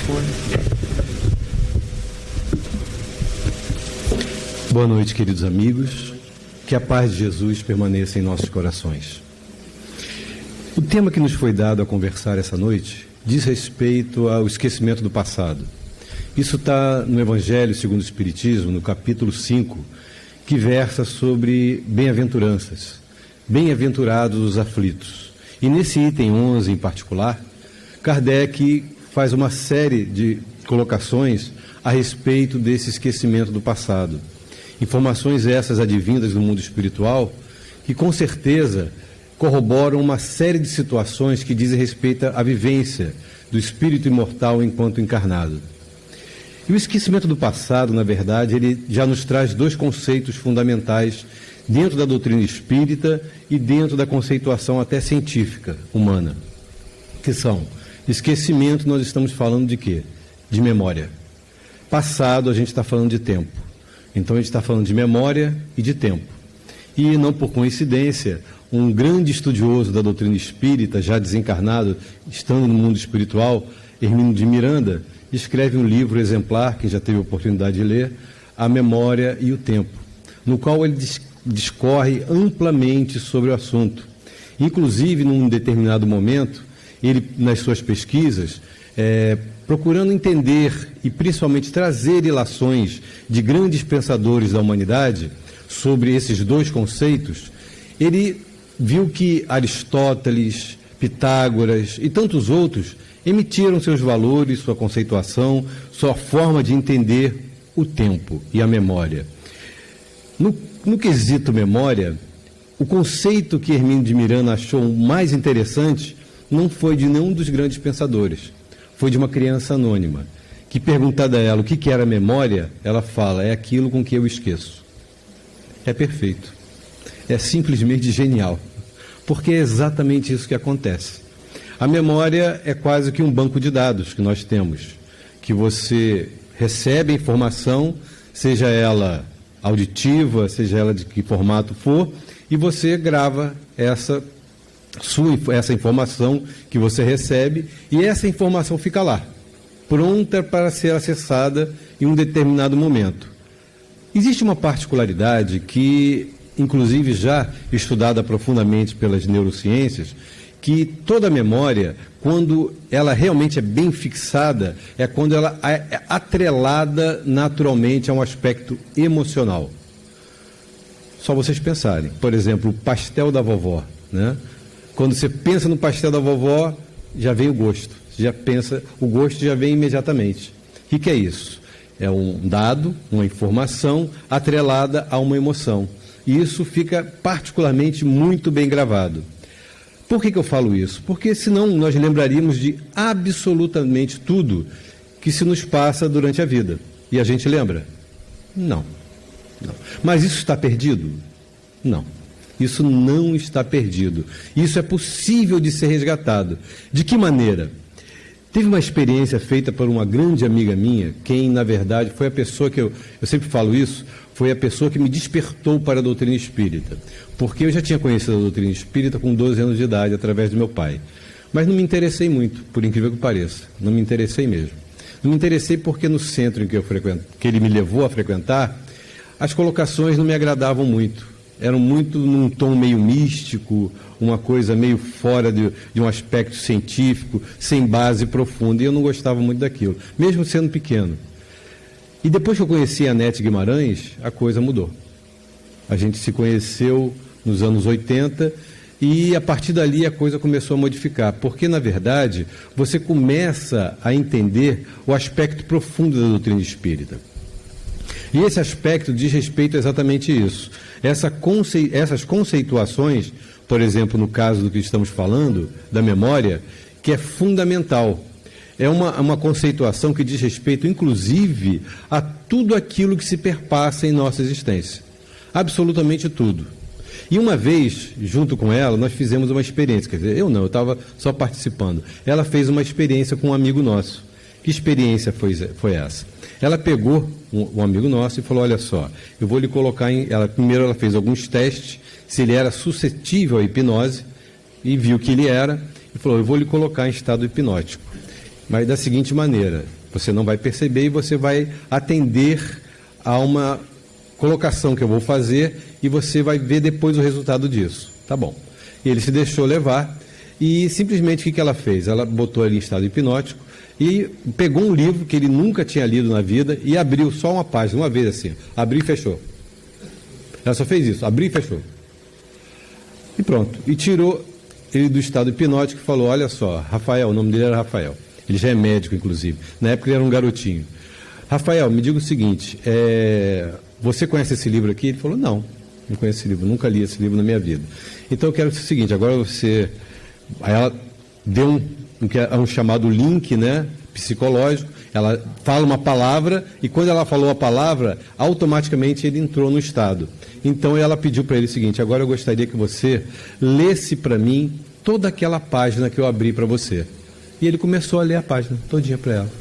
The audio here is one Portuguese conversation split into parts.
microfone. Boa noite, queridos amigos. Que a paz de Jesus permaneça em nossos corações. O tema que nos foi dado a conversar essa noite diz respeito ao esquecimento do passado. Isso está no Evangelho segundo o Espiritismo, no capítulo 5, que versa sobre bem-aventuranças. Bem-aventurados os aflitos. E nesse item 11 em particular, Kardec faz uma série de colocações a respeito desse esquecimento do passado. Informações essas advindas do mundo espiritual que com certeza corroboram uma série de situações que dizem respeito à vivência do espírito imortal enquanto encarnado. E o esquecimento do passado, na verdade, ele já nos traz dois conceitos fundamentais dentro da doutrina espírita e dentro da conceituação até científica humana, que são esquecimento. Nós estamos falando de quê? De memória. Passado, a gente está falando de tempo. Então a gente está falando de memória e de tempo. E não por coincidência, um grande estudioso da doutrina espírita, já desencarnado, estando no mundo espiritual, Hermínio de Miranda, escreve um livro exemplar, que já teve a oportunidade de ler, A Memória e o Tempo, no qual ele discorre amplamente sobre o assunto. Inclusive, num determinado momento, ele, nas suas pesquisas, procurando entender e principalmente trazer ilações de grandes pensadores da humanidade sobre esses dois conceitos, ele viu que Aristóteles, Pitágoras e tantos outros emitiram seus valores, sua conceituação, sua forma de entender o tempo e a memória. No quesito memória, o conceito que Hermínio de Miranda achou mais interessante não foi de nenhum dos grandes pensadores, foi de uma criança anônima, que, perguntada a ela o que era memória, ela fala: é aquilo com que eu esqueço. É perfeito. É simplesmente genial, porque é exatamente isso que acontece. A memória é quase que um banco de dados que nós temos, que você recebe a informação, seja ela auditiva, seja ela de que formato for, e você grava essa informação que você recebe, e essa informação fica lá, pronta para ser acessada em um determinado momento. Existe uma particularidade que, inclusive já estudada profundamente pelas neurociências, que toda memória, quando ela realmente é bem fixada, é quando ela é atrelada naturalmente a um aspecto emocional. Só vocês pensarem, por exemplo, o pastel da vovó, né? Quando você pensa no pastel da vovó, já vem o gosto. Você já pensa, o gosto já vem imediatamente. O que é isso? É um dado, uma informação atrelada a uma emoção. E isso fica particularmente muito bem gravado. Por que eu falo isso? Porque senão nós lembraríamos de absolutamente tudo que se nos passa durante a vida. E a gente lembra? Não. Mas isso está perdido? Não. Isso não está perdido. Isso é possível de ser resgatado. De que maneira? Teve uma experiência feita por uma grande amiga minha, quem, na verdade, foi a pessoa que eu sempre falo isso, foi a pessoa que me despertou para a doutrina espírita. Porque eu já tinha conhecido a doutrina espírita com 12 anos de idade, através do meu pai. Mas não me interessei muito, por incrível que pareça. Não me interessei mesmo. Não me interessei porque no centro em que ele me levou a frequentar, as colocações não me agradavam muito. Eram muito num tom meio místico, uma coisa meio fora de um aspecto científico, sem base profunda, e eu não gostava muito daquilo, mesmo sendo pequeno. E depois que eu conheci a Anete Guimarães, a coisa mudou. A gente se conheceu nos anos 80 e a partir dali a coisa começou a modificar, porque na verdade você começa a entender o aspecto profundo da doutrina espírita. E esse aspecto diz respeito a exatamente isso. Essas conceituações, por exemplo, no caso do que estamos falando, da memória, que é fundamental. É uma conceituação que diz respeito, inclusive, a tudo aquilo que se perpassa em nossa existência. Absolutamente tudo. E uma vez, junto com ela, nós fizemos uma experiência. Quer dizer, eu estava só participando. Ela fez uma experiência com um amigo nosso. Que experiência foi essa? Ela pegou um amigo nosso e falou: olha só, eu vou lhe colocar em... Primeiro ela fez alguns testes, se ele era suscetível à hipnose, e viu que ele era, e falou: eu vou lhe colocar em estado hipnótico. Mas da seguinte maneira, você não vai perceber e você vai atender a uma colocação que eu vou fazer e você vai ver depois o resultado disso. Tá bom. E ele se deixou levar e simplesmente o que ela fez? Ela botou ele em estado hipnótico e pegou um livro que ele nunca tinha lido na vida e abriu só uma página, uma vez assim, abriu e fechou. Ela só fez isso, abriu e fechou. E pronto. E tirou ele do estado hipnótico e falou, olha só, Rafael, o nome dele era Rafael. Ele já é médico, inclusive. Na época ele era um garotinho. Rafael, me diga o seguinte, você conhece esse livro aqui? Ele falou, não conheço esse livro, nunca li esse livro na minha vida. Então eu quero o seguinte, agora você... Aí ela deu um chamado link, né, psicológico, ela fala uma palavra e quando ela falou a palavra, automaticamente ele entrou no estado. Então ela pediu para ele o seguinte, agora eu gostaria que você lesse para mim toda aquela página que eu abri para você. E ele começou a ler a página todinha para ela.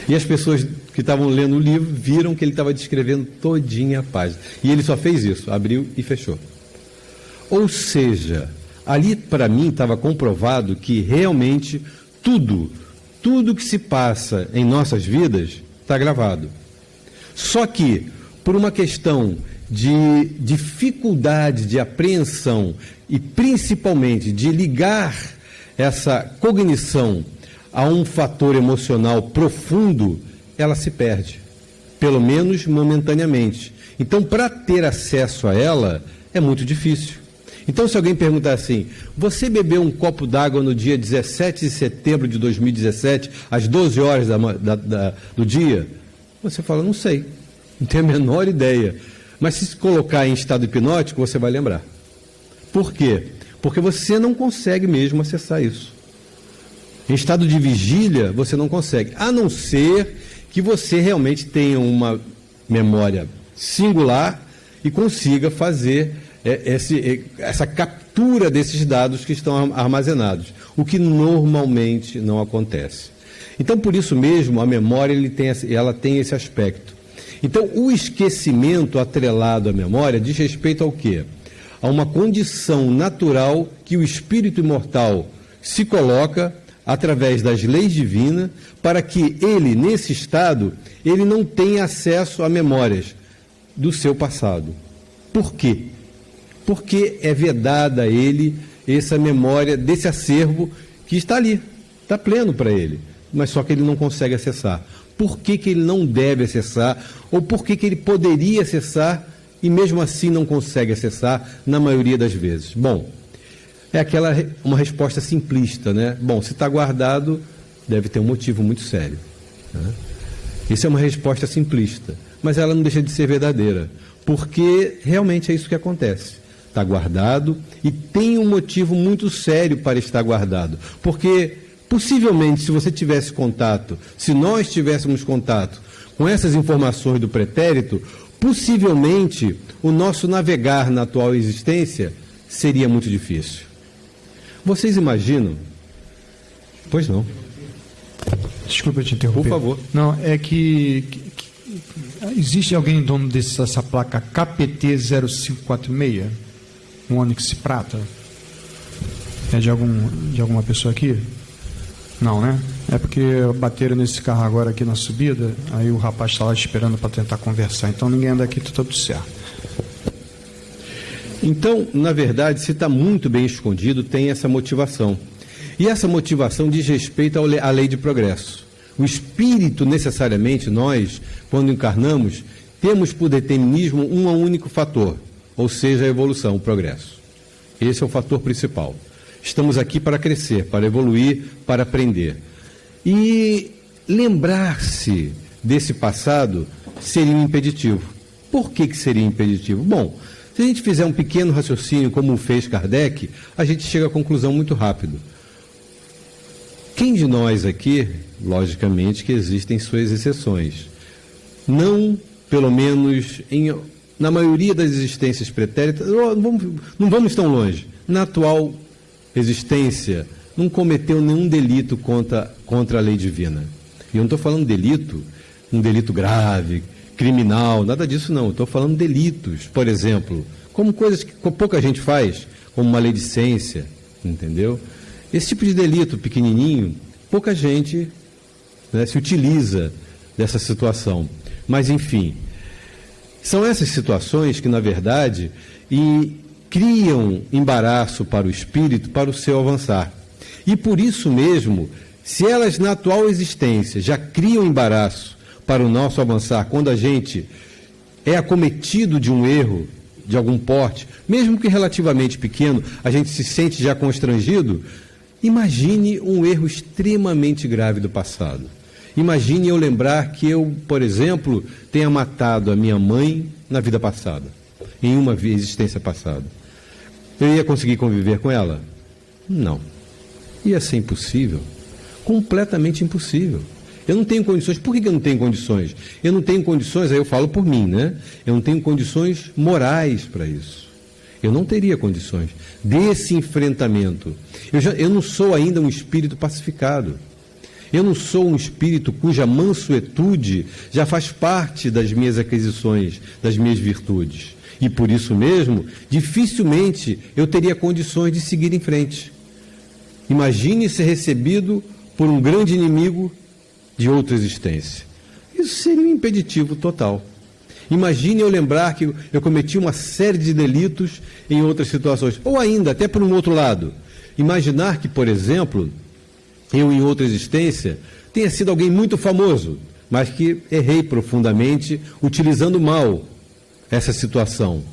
E as pessoas que estavam lendo o livro viram que ele estava descrevendo todinha a página. E ele só fez isso, abriu e fechou. Ou seja, ali para mim estava comprovado que realmente tudo que se passa em nossas vidas está gravado. Só que, por uma questão de dificuldade de apreensão e principalmente de ligar essa cognição a um fator emocional profundo, ela se perde, pelo menos momentaneamente. Então, para ter acesso a ela, é muito difícil. Então, se alguém perguntar assim, você bebeu um copo d'água no dia 17 de setembro de 2017, às 12 horas do dia? Você fala, não sei, não tenho a menor ideia. Mas se colocar em estado hipnótico, você vai lembrar. Por quê? Porque você não consegue mesmo acessar isso. Em estado de vigília, você não consegue, a não ser que você realmente tenha uma memória singular e consiga fazer essa captura desses dados que estão armazenados, o que normalmente não acontece. Então, por isso mesmo, a memória ela tem esse aspecto. Então, o esquecimento atrelado à memória diz respeito ao quê? A uma condição natural que o espírito imortal se coloca através das leis divinas para que ele, nesse estado, ele não tenha acesso a memórias do seu passado. Por quê? Porque é vedada a ele essa memória desse acervo que está ali, está pleno para ele, mas só que ele não consegue acessar. Por que ele não deve acessar? Ou por que ele poderia acessar e mesmo assim não consegue acessar na maioria das vezes? Bom, é uma resposta simplista, né? Bom, se está guardado, deve ter um motivo muito sério, né? Isso é uma resposta simplista, mas ela não deixa de ser verdadeira, porque realmente é isso que acontece. Está guardado e tem um motivo muito sério para estar guardado, porque possivelmente se você tivesse contato, se nós tivéssemos contato com essas informações do pretérito, possivelmente o nosso navegar na atual existência seria muito difícil. Vocês imaginam? Pois não. Desculpa te interromper. Por favor. Não, é que existe alguém dono dessa placa KPT 0546? Um Onix prata? É de alguma pessoa aqui? Não, né? É porque bateram nesse carro agora aqui na subida, aí o rapaz está lá esperando para tentar conversar. Então ninguém anda aqui, tudo certo. Então, na verdade, se está muito bem escondido, tem essa motivação. E essa motivação diz respeito à lei de progresso. O espírito, necessariamente, nós, quando encarnamos, temos por determinismo um único fator, ou seja, a evolução, o progresso. Esse é o fator principal. Estamos aqui para crescer, para evoluir, para aprender. E lembrar-se desse passado seria um impeditivo. Por que seria impeditivo? Bom, se a gente fizer um pequeno raciocínio, como fez Kardec, a gente chega à conclusão muito rápido. Quem de nós aqui, logicamente que existem suas exceções, não, pelo menos, na maioria das existências pretéritas, não vamos tão longe, na atual existência, não cometeu nenhum delito contra a lei divina. E eu não estou falando delito, um delito grave, criminal, nada disso não. Estou falando delitos, por exemplo, como coisas que pouca gente faz, como maledicência, entendeu? Esse tipo de delito pequenininho, pouca gente né, se utiliza dessa situação. Mas, enfim, são essas situações que, na verdade, criam embaraço para o espírito, para o seu avançar. E por isso mesmo, se elas na atual existência já criam embaraço para o nosso avançar, quando a gente é acometido de um erro, de algum porte, mesmo que relativamente pequeno, a gente se sente já constrangido, imagine um erro extremamente grave do passado. Imagine eu lembrar que eu, por exemplo, tenha matado a minha mãe na vida passada, em uma existência passada. Eu ia conseguir conviver com ela? Não. Ia ser impossível. Completamente impossível. Eu não tenho condições. Por que eu não tenho condições? Eu não tenho condições, aí eu falo por mim, né? Eu não tenho condições morais para isso. Eu não teria condições desse enfrentamento. Eu não sou ainda um espírito pacificado. Eu não sou um espírito cuja mansuetude já faz parte das minhas aquisições, das minhas virtudes. E por isso mesmo, dificilmente eu teria condições de seguir em frente. Imagine ser recebido por um grande inimigo de outra existência. Isso seria um impeditivo total. Imagine eu lembrar que eu cometi uma série de delitos em outras situações. Ou ainda, até por um outro lado, imaginar que, por exemplo, eu em outra existência tenha sido alguém muito famoso, mas que errei profundamente utilizando mal essa situação.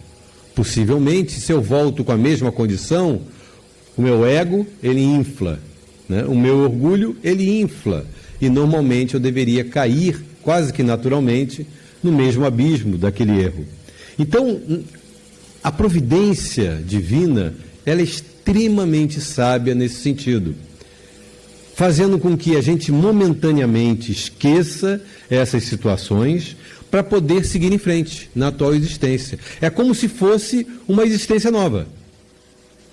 Possivelmente, se eu volto com a mesma condição, o meu ego, ele infla, né? O meu orgulho, ele infla. E normalmente eu deveria cair, quase que naturalmente, no mesmo abismo daquele erro. Então, a providência divina, ela é extremamente sábia nesse sentido, fazendo com que a gente momentaneamente esqueça essas situações para poder seguir em frente na atual existência. É como se fosse uma existência nova,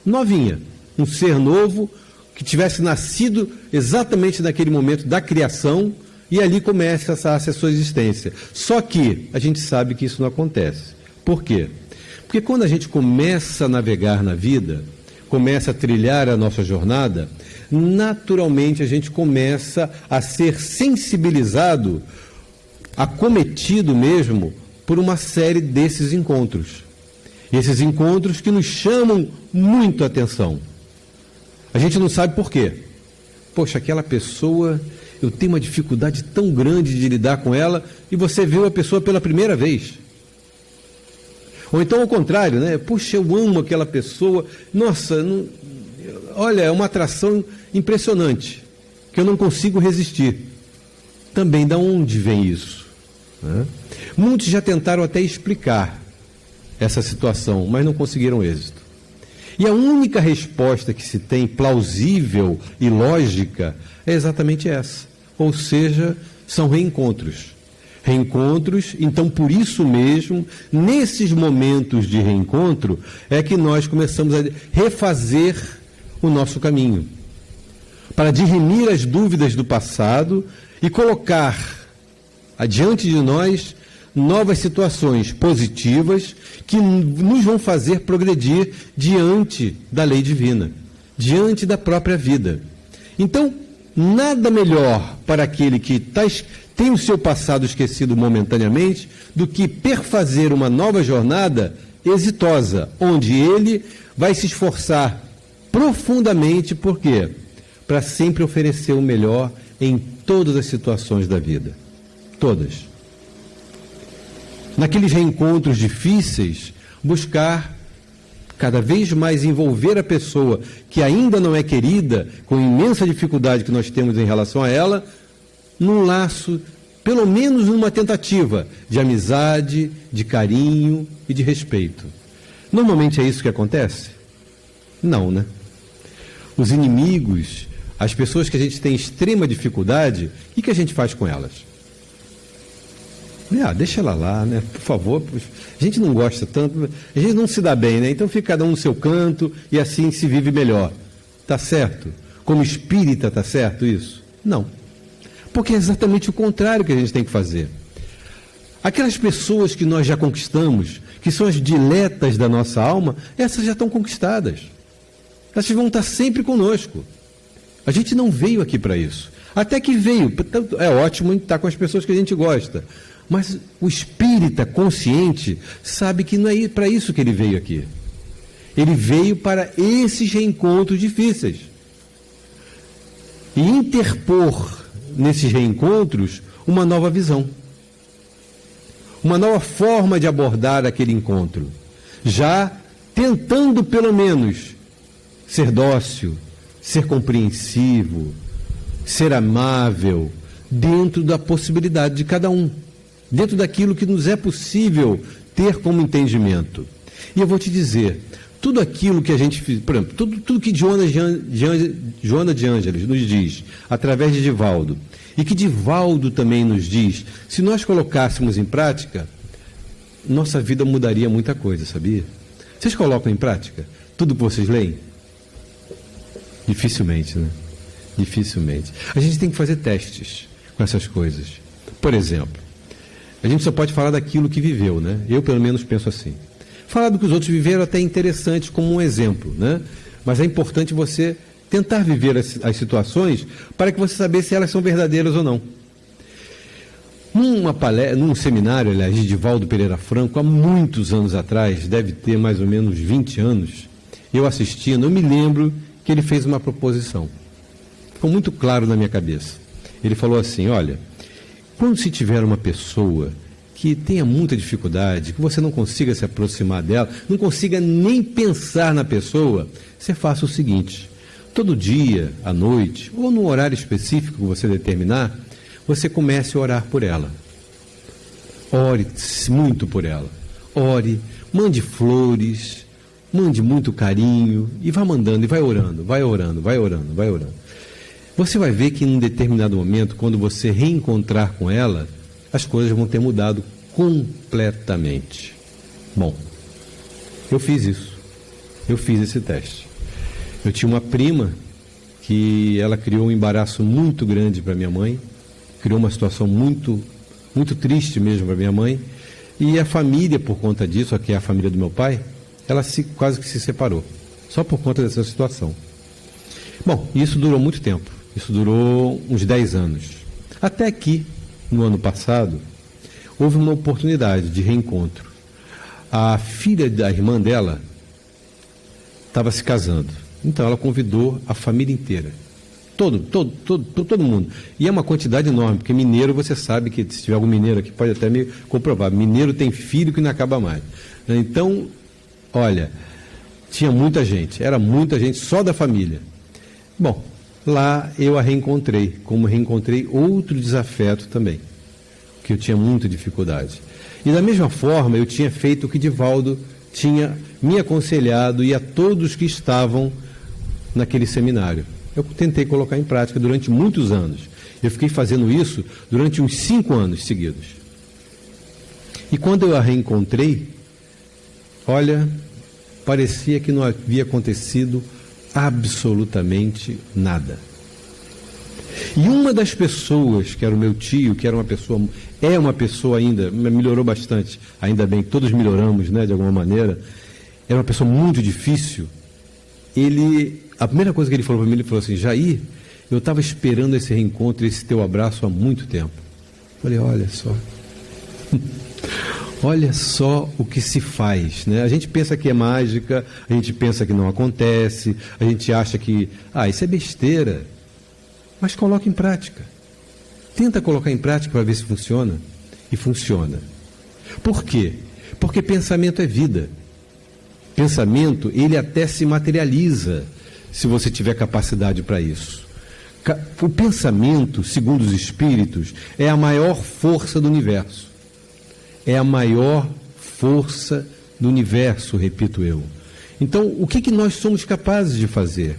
novinha, um ser novo que tivesse nascido exatamente naquele momento da criação e ali começa a sua existência. Só que a gente sabe que isso não acontece. Por quê? Porque quando a gente começa a navegar na vida, começa a trilhar a nossa jornada, naturalmente a gente começa a ser sensibilizado, acometido mesmo, por uma série desses encontros. Esses encontros que nos chamam muito a atenção. A gente não sabe por quê. Poxa, aquela pessoa, eu tenho uma dificuldade tão grande de lidar com ela, e você vê a pessoa pela primeira vez. Ou então ao contrário, né? Puxa, eu amo aquela pessoa, nossa, olha, é uma atração impressionante, que eu não consigo resistir. Também de onde vem isso? Né? Muitos já tentaram até explicar essa situação, mas não conseguiram êxito. E a única resposta que se tem plausível e lógica é exatamente essa. Ou seja, são reencontros. Reencontros, então por isso mesmo, nesses momentos de reencontro, é que nós começamos a refazer o nosso caminho. Para dirimir as dúvidas do passado e colocar adiante de nós novas situações positivas que nos vão fazer progredir diante da lei divina, diante da própria vida. Então, nada melhor para aquele que tem o seu passado esquecido momentaneamente do que perfazer uma nova jornada exitosa, onde ele vai se esforçar profundamente, por quê? Para sempre oferecer o melhor em todas as situações da vida. Todas. Naqueles reencontros difíceis, buscar cada vez mais envolver a pessoa que ainda não é querida, com imensa dificuldade que nós temos em relação a ela, num laço, pelo menos numa tentativa de amizade, de carinho e de respeito. Normalmente é isso que acontece? Não, né? Os inimigos, as pessoas que a gente tem extrema dificuldade, o que a gente faz com elas? Deixa ela lá, né? Por favor. A gente não gosta tanto, a gente não se dá bem, né? Então fica cada um no seu canto e assim se vive melhor. Tá certo? Como espírita, tá certo isso? Não. Porque é exatamente o contrário que a gente tem que fazer. Aquelas pessoas que nós já conquistamos, que são as diletas da nossa alma, essas já estão conquistadas. Elas vão estar sempre conosco. A gente não veio aqui para isso. Até que veio, é ótimo estar com as pessoas que a gente gosta, mas o espírita consciente sabe que não é para isso que ele veio aqui. Ele veio para esses reencontros difíceis. E interpor nesses reencontros uma nova visão. Uma nova forma de abordar aquele encontro. Já tentando, pelo menos, ser dócil, ser compreensivo, ser amável, dentro da possibilidade de cada um. Dentro daquilo que nos é possível ter como entendimento. E eu vou te dizer, tudo aquilo que a gente fez, por exemplo, tudo que Joana de Ângeles nos diz, através de Divaldo, e que Divaldo também nos diz, se nós colocássemos em prática, nossa vida mudaria muita coisa, sabia? Vocês colocam em prática tudo que vocês leem? Dificilmente, né? Dificilmente. A gente tem que fazer testes com essas coisas. Por exemplo, a gente só pode falar daquilo que viveu, né? Eu, pelo menos, penso assim. Falar do que os outros viveram até é interessante como um exemplo, né? Mas é importante você tentar viver as situações para que você saber se elas são verdadeiras ou não. Num seminário, aliás, de Divaldo Pereira Franco, há muitos anos atrás, deve ter mais ou menos 20 anos, eu assistindo, eu me lembro que ele fez uma proposição. Ficou muito claro na minha cabeça. Ele falou assim, olha, quando se tiver uma pessoa que tenha muita dificuldade, que você não consiga se aproximar dela, não consiga nem pensar na pessoa, você faça o seguinte, todo dia, à noite, ou num horário específico que você determinar, você comece a orar por ela. Ore muito por ela. Ore, mande flores, mande muito carinho, e vá mandando, e vai orando, vai orando, vai orando, vai orando. Você vai ver que em um determinado momento, quando você reencontrar com ela, as coisas vão ter mudado completamente. Bom, eu fiz isso. Eu fiz esse teste. Eu tinha uma prima que ela criou um embaraço muito grande para minha mãe, criou uma situação muito, muito triste mesmo para minha mãe, e a família, por conta disso, que é a família do meu pai, ela quase que se separou, só por conta dessa situação. Bom, isso durou muito tempo, isso durou uns 10 anos. Até que, no ano passado, houve uma oportunidade de reencontro. A filha da irmã dela estava se casando, então ela convidou a família inteira. Todo mundo. E é uma quantidade enorme, porque mineiro, você sabe que, se tiver algum mineiro aqui, pode até me comprovar, mineiro tem filho que não acaba mais. Então, olha, tinha muita gente, era muita gente só da família. Bom, lá eu a reencontrei, como reencontrei outro desafeto também, que eu tinha muita dificuldade. E da mesma forma, eu tinha feito o que Divaldo tinha me aconselhado e a todos que estavam naquele seminário. Eu tentei colocar em prática durante muitos anos. Eu fiquei fazendo isso durante uns 5 anos seguidos. E quando eu a reencontrei, olha, parecia que não havia acontecido absolutamente nada. E uma das pessoas, que era o meu tio, que era é uma pessoa ainda, melhorou bastante, ainda bem, todos melhoramos, né, de alguma maneira, era uma pessoa muito difícil. A primeira coisa que ele falou para mim, ele falou assim, Jair, eu estava esperando esse reencontro, esse teu abraço há muito tempo. Eu falei, olha só, olha só o que se faz, né? A gente pensa que é mágica, a gente pensa que não acontece, a gente acha que, isso é besteira, mas coloca em prática. Tenta colocar em prática para ver se funciona. E funciona. Por quê? Porque pensamento é vida. Pensamento, ele até se materializa, se você tiver capacidade para isso. O pensamento, segundo os espíritos, é a maior força do universo. É a maior força do universo, repito eu. Então, o que nós somos capazes de fazer?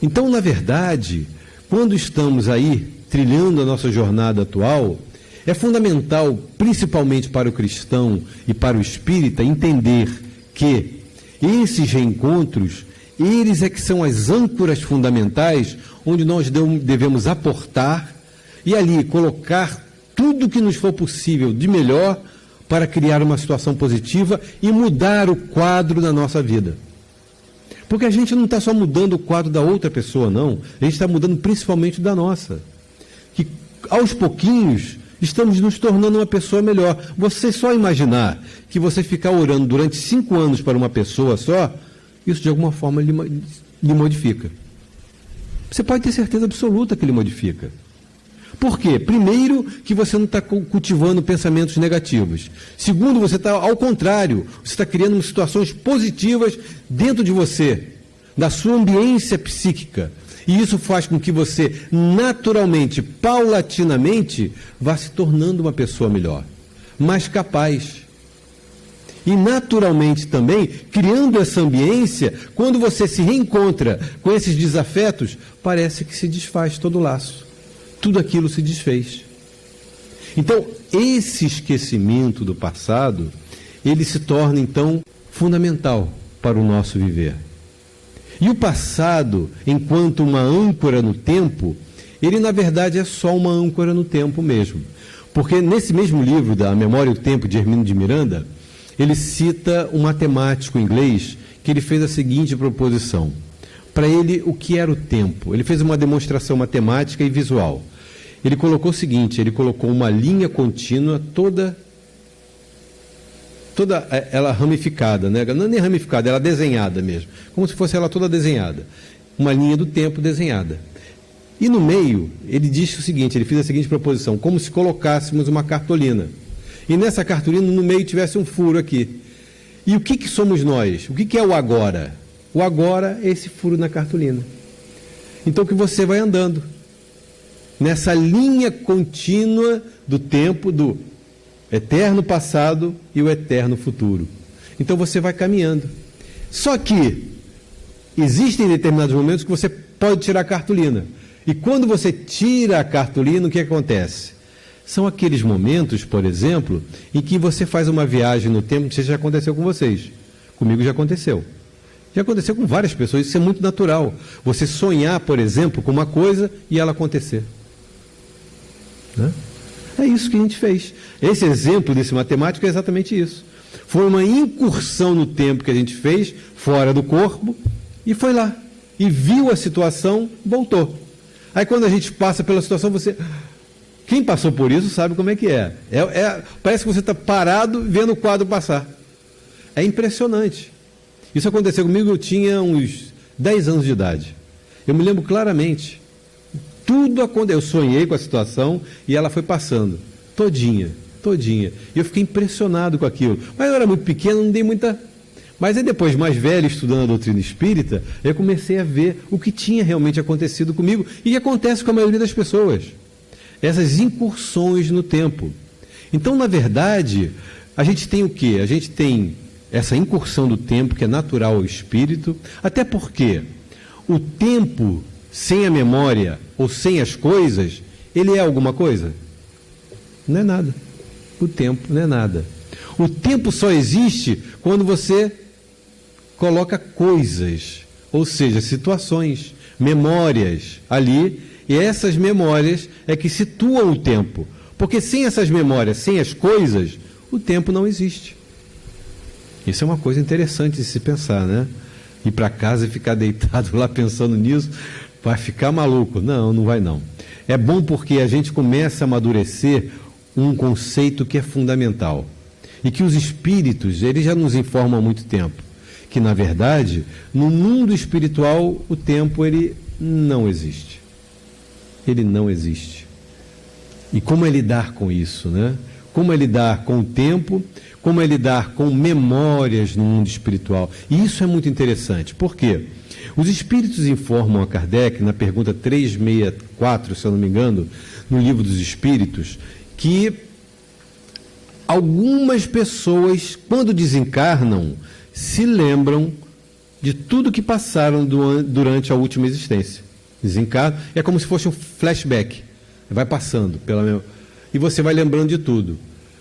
Então, na verdade, quando estamos aí trilhando a nossa jornada atual, é fundamental, principalmente para o cristão e para o espírita, entender que esses reencontros, eles é que são as âncoras fundamentais onde nós devemos aportar e ali colocar tudo que nos for possível de melhor para criar uma situação positiva e mudar o quadro da nossa vida. Porque a gente não está só mudando o quadro da outra pessoa, não. A gente está mudando principalmente da nossa. Que aos pouquinhos estamos nos tornando uma pessoa melhor. Você só imaginar que você ficar orando durante 5 anos para uma pessoa só, isso de alguma forma lhe modifica. Você pode ter certeza absoluta que lhe modifica. Por quê? Primeiro, que você não está cultivando pensamentos negativos. Segundo, você está, ao contrário, você está criando situações positivas dentro de você, da sua ambiência psíquica. E isso faz com que você, naturalmente, paulatinamente, vá se tornando uma pessoa melhor, mais capaz. E naturalmente também, criando essa ambiência, quando você se reencontra com esses desafetos, parece que se desfaz todo o laço. Tudo aquilo se desfez. Então, esse esquecimento do passado, ele se torna, então, fundamental para o nosso viver. E o passado, enquanto uma âncora no tempo, ele, na verdade, é só uma âncora no tempo mesmo. Porque nesse mesmo livro, da Memória e o Tempo, de Hermínio de Miranda, ele cita um matemático inglês que ele fez a seguinte proposição. Para ele, o que era o tempo? Ele fez uma demonstração matemática e visual. Ele colocou o seguinte, ele colocou uma linha contínua toda ela ramificada, né? Não é nem ramificada, ela desenhada mesmo, como se fosse ela toda desenhada. Uma linha do tempo desenhada. E no meio, ele disse o seguinte, ele fez a seguinte proposição, como se colocássemos uma cartolina. E nessa cartolina, no meio, tivesse um furo aqui. E o que somos nós? O que é o agora? O agora é esse furo na cartolina. Então, que você vai andando nessa linha contínua do tempo, do eterno passado e o eterno futuro. Então, você vai caminhando. Só que existem determinados momentos que você pode tirar a cartolina. E quando você tira a cartolina, o que acontece? São aqueles momentos, por exemplo, em que você faz uma viagem no tempo, não sei se já aconteceu com vocês. Comigo já aconteceu. Já aconteceu com várias pessoas, isso é muito natural. Você sonhar, por exemplo, com uma coisa e ela acontecer. Né? É isso que a gente fez. Esse exemplo desse matemático é exatamente isso. Foi uma incursão no tempo que a gente fez, fora do corpo, e foi lá. E viu a situação, voltou. Aí quando a gente passa pela situação, você... Quem passou por isso sabe como é que é. Parece que você está parado vendo o quadro passar. É impressionante. Isso aconteceu comigo, eu tinha uns 10 anos de idade. Eu me lembro claramente. Tudo aconteceu. Eu sonhei com a situação e ela foi passando. Todinha. E eu fiquei impressionado com aquilo. Mas eu era muito pequeno, não dei muita... Mas aí depois, mais velho, estudando a doutrina espírita, eu comecei a ver o que tinha realmente acontecido comigo e que acontece com a maioria das pessoas. Essas incursões no tempo. Então, na verdade, a gente tem o quê? A gente tem essa incursão do tempo, que é natural ao espírito, até porque o tempo sem a memória ou sem as coisas, ele é alguma coisa? Não é nada. O tempo não é nada. O tempo só existe quando você coloca coisas, ou seja, situações, memórias ali, e essas memórias é que situam o tempo. Porque sem essas memórias, sem as coisas, o tempo não existe. Isso é uma coisa interessante de se pensar, né? Ir para casa e ficar deitado lá pensando nisso, vai ficar maluco. Não, não vai não. É bom porque a gente começa a amadurecer um conceito que é fundamental. E que os espíritos, eles já nos informam há muito tempo. Que, na verdade, no mundo espiritual, o tempo, ele não existe. Ele não existe. E como é lidar com isso, né? Como é lidar com o tempo, como é lidar com memórias no mundo espiritual. E isso é muito interessante. Por quê? Os espíritos informam a Kardec, na pergunta 364, se eu não me engano, no Livro dos Espíritos, que algumas pessoas, quando desencarnam, se lembram de tudo que passaram durante a última existência. Desencarnam, é como se fosse um flashback. Vai passando e você vai lembrando de tudo.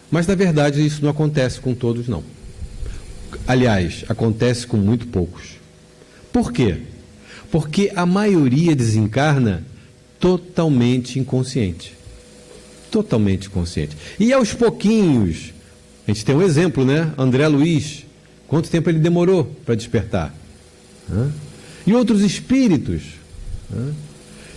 Mas, na verdade, isso não acontece com todos, não. Aliás, acontece com muito poucos. Por quê? Porque a maioria desencarna totalmente inconsciente. Totalmente inconsciente. E aos pouquinhos, a gente tem um exemplo, né? André Luiz, quanto tempo ele demorou para despertar? né? E outros espíritos, né,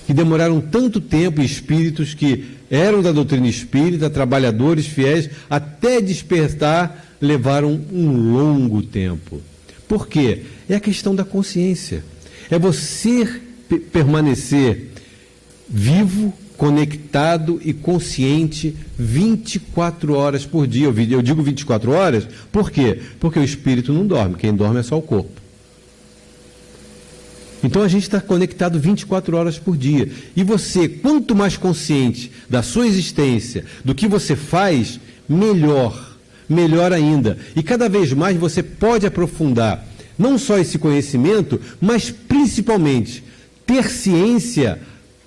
que demoraram tanto tempo, espíritos que eram da doutrina espírita, trabalhadores fiéis, até despertar, levaram um longo tempo. Por quê? É a questão da consciência. É você permanecer vivo, conectado e consciente 24 horas por dia. Eu digo 24 horas, por quê? Porque o espírito não dorme, quem dorme é só o corpo. Então a gente está conectado 24 horas por dia. E você, quanto mais consciente da sua existência, do que você faz, melhor. Melhor ainda. E cada vez mais você pode aprofundar não só esse conhecimento, mas principalmente ter ciência,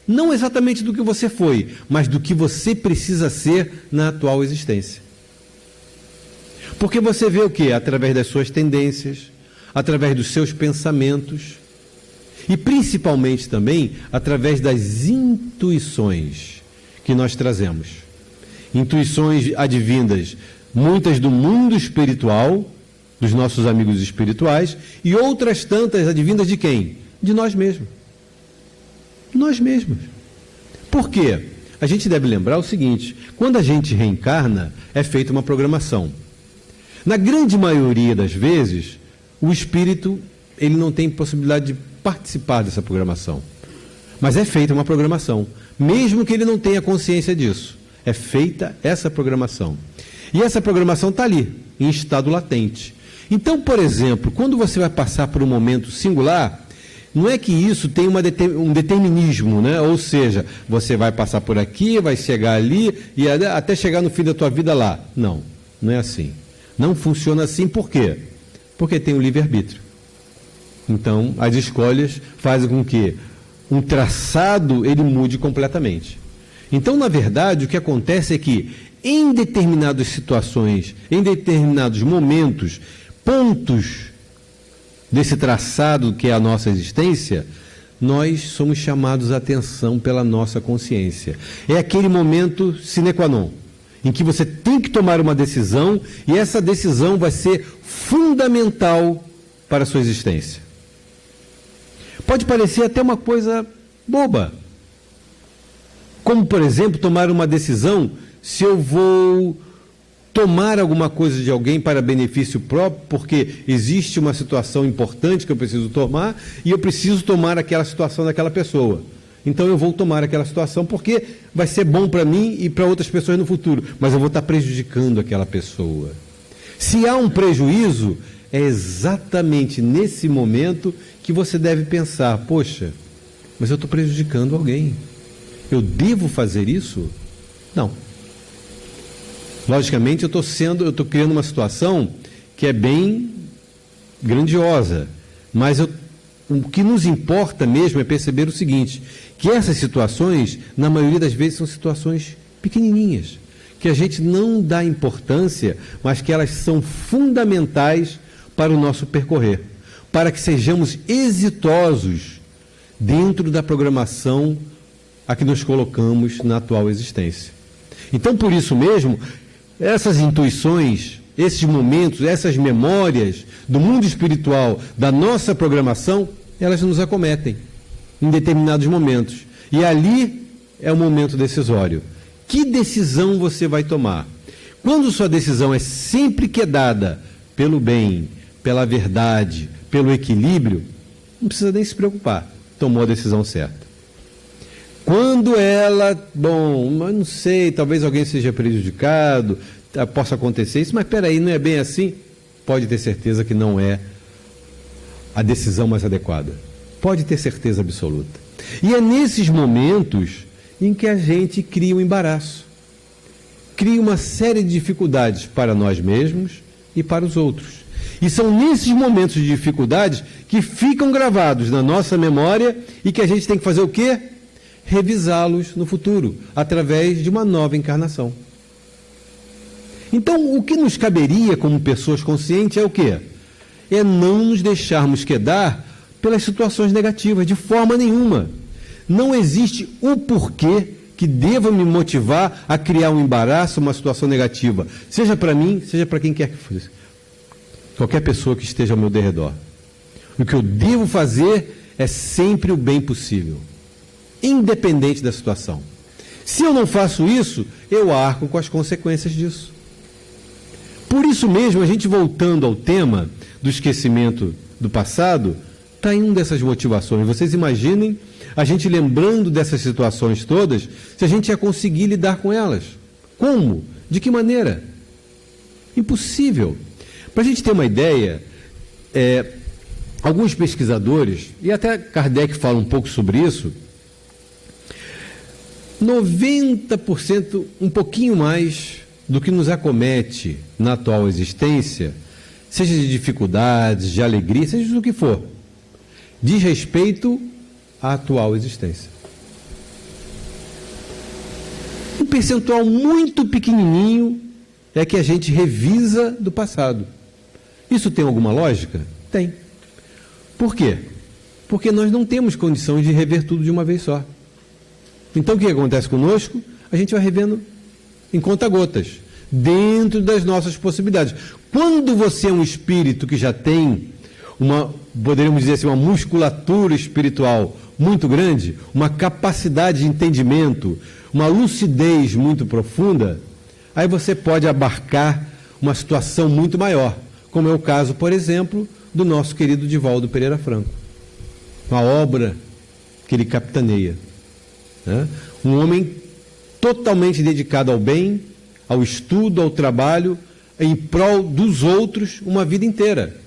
não exatamente do que você foi, mas do que você precisa ser na atual existência. Porque você vê o quê? Através das suas tendências, através dos seus pensamentos, e principalmente também através das intuições que nós trazemos. Intuições advindas, muitas do mundo espiritual, dos nossos amigos espirituais, e outras tantas advindas de quem? De nós mesmos. Nós mesmos. Por quê? A gente deve lembrar o seguinte: quando a gente reencarna, é feita uma programação. Na grande maioria das vezes, o espírito ele não tem possibilidade de participar dessa programação. Mas é feita uma programação, mesmo que ele não tenha consciência disso. É feita essa programação. E essa programação está ali, em estado latente. Então, por exemplo, quando você vai passar por um momento singular, não é que isso tem um determinismo, né? Ou seja, você vai passar por aqui, vai chegar ali, e até chegar no fim da tua vida lá. Não, não é assim. Não funciona assim, por quê? Porque tem o livre-arbítrio. Então, as escolhas fazem com que um traçado ele mude completamente. Então, na verdade, o que acontece é que, em determinadas situações, em determinados momentos, pontos desse traçado que é a nossa existência, nós somos chamados a atenção pela nossa consciência. É aquele momento sine qua non, em que você tem que tomar uma decisão, e essa decisão vai ser fundamental para a sua existência. Pode parecer até uma coisa boba, como, por exemplo, tomar uma decisão se eu vou tomar alguma coisa de alguém para benefício próprio, porque existe uma situação importante que eu preciso tomar, e eu preciso tomar aquela situação daquela pessoa. Então eu vou tomar aquela situação porque vai ser bom para mim e para outras pessoas no futuro, mas eu vou estar prejudicando aquela pessoa. Se há um prejuízo, é exatamente nesse momento que você deve pensar: poxa, mas eu estou prejudicando alguém. Eu devo fazer isso? Não. Logicamente, eu estou criando uma situação que é bem grandiosa, mas o que nos importa mesmo é perceber o seguinte, que essas situações, na maioria das vezes, são situações pequenininhas, que a gente não dá importância, mas que elas são fundamentais para o nosso percorrer, para que sejamos exitosos dentro da programação a que nos colocamos na atual existência. Então, por isso mesmo, essas intuições, esses momentos, essas memórias do mundo espiritual, da nossa programação, elas nos acometem em determinados momentos. E ali é o momento decisório. Que decisão você vai tomar? Quando sua decisão é sempre que é dada pelo bem, pela verdade, pelo equilíbrio, não precisa nem se preocupar, tomou a decisão certa. Quando ela, mas não sei, talvez alguém seja prejudicado, possa acontecer isso, mas peraí, não é bem assim? Pode ter certeza que não é a decisão mais adequada. Pode ter certeza absoluta. E é nesses momentos em que a gente cria um embaraço. Cria uma série de dificuldades para nós mesmos e para os outros. E são nesses momentos de dificuldades que ficam gravados na nossa memória e que a gente tem que fazer o quê? Revisá-los no futuro, através de uma nova encarnação. Então, o que nos caberia como pessoas conscientes é o quê? É não nos deixarmos quedar pelas situações negativas, de forma nenhuma. Não existe o porquê que deva me motivar a criar um embaraço, uma situação negativa, seja para mim, seja para quem quer que fosse. Qualquer pessoa que esteja ao meu derredor. O que eu devo fazer é sempre o bem possível, independente da situação. Se eu não faço isso, eu arco com as consequências disso. Por isso mesmo, a gente voltando ao tema do esquecimento do passado, está em uma dessas motivações. Vocês imaginem a gente lembrando dessas situações todas, se a gente ia conseguir lidar com elas. Como? De que maneira? Impossível. Para a gente ter uma ideia, alguns pesquisadores, e até Kardec fala um pouco sobre isso, 90%, um pouquinho mais do que nos acomete na atual existência, seja de dificuldades, de alegria, seja do que for, diz respeito à atual existência. Um percentual muito pequenininho é que a gente revisa do passado. Isso tem alguma lógica? Tem. Por quê? Porque nós não temos condições de rever tudo de uma vez só. Então o que acontece conosco? A gente vai revendo em conta-gotas, dentro das nossas possibilidades. Quando você é um espírito que já tem poderíamos dizer assim, uma musculatura espiritual muito grande, uma capacidade de entendimento, uma lucidez muito profunda, aí você pode abarcar uma situação muito maior, como é o caso, por exemplo, do nosso querido Divaldo Pereira Franco. Uma obra que ele capitaneia. Né? Um homem totalmente dedicado ao bem, ao estudo, ao trabalho, em prol dos outros, uma vida inteira.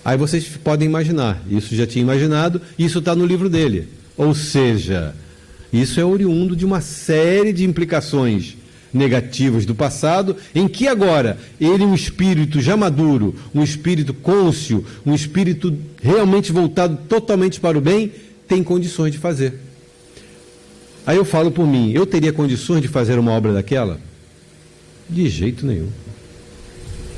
Aí vocês podem imaginar, isso já tinha imaginado, isso está no livro dele. Ou seja, isso é oriundo de uma série de implicações negativas do passado, em que agora ele, um espírito já maduro, um espírito cônscio, um espírito realmente voltado totalmente para o bem, tem condições de fazer. Aí eu falo por mim, eu teria condições de fazer uma obra daquela? De jeito nenhum.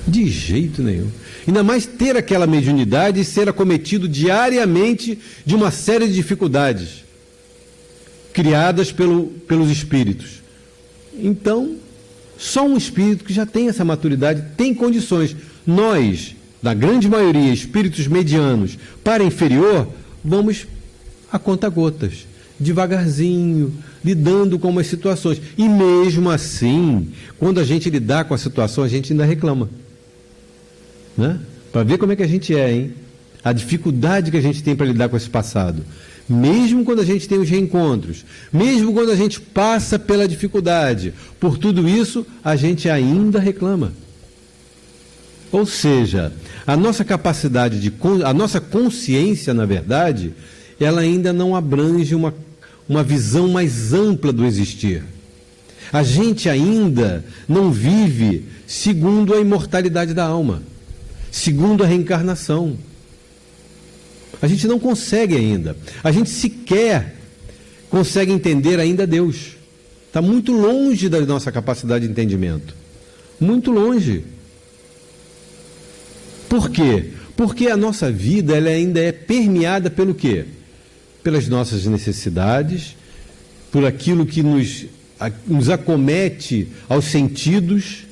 De jeito nenhum. Ainda mais ter aquela mediunidade e ser acometido diariamente de uma série de dificuldades criadas pelos espíritos. Então, só um espírito que já tem essa maturidade tem condições. Nós, na grande maioria, espíritos medianos para inferior, vamos a conta-gotas, devagarzinho, lidando com as situações. E mesmo assim, quando a gente lidar com a situação, a gente ainda reclama. Né? Para ver como é que a gente é, hein? A dificuldade que a gente tem para lidar com esse passado. Mesmo quando a gente tem os reencontros, mesmo quando a gente passa pela dificuldade, por tudo isso, a gente ainda reclama. Ou seja, a nossa capacidade a nossa consciência, na verdade, ela ainda não abrange uma visão mais ampla do existir. A gente ainda não vive segundo a imortalidade da alma, segundo a reencarnação. A gente não consegue ainda. A gente sequer consegue entender ainda Deus. Está muito longe da nossa capacidade de entendimento. Muito longe. Por quê? Porque a nossa vida ela ainda é permeada pelo quê? Pelas nossas necessidades, por aquilo que nos acomete aos sentidos,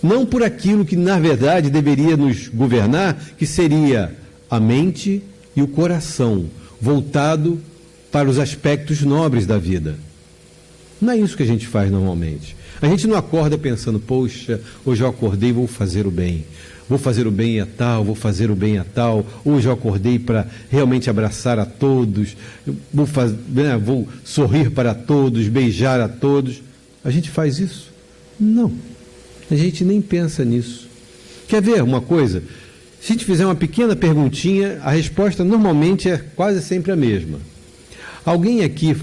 não por aquilo que, na verdade, deveria nos governar, que seria a mente e o coração, voltado para os aspectos nobres da vida. Não é isso que a gente faz normalmente. A gente não acorda pensando, poxa, hoje eu acordei e vou fazer o bem. Vou fazer o bem a tal, vou fazer o bem a tal. Hoje eu acordei para realmente abraçar a todos, vou sorrir para todos, beijar a todos. A gente faz isso? Não. A gente nem pensa nisso. Quer ver uma coisa? Se a gente fizer uma pequena perguntinha, a resposta normalmente é quase sempre a mesma. Alguém aqui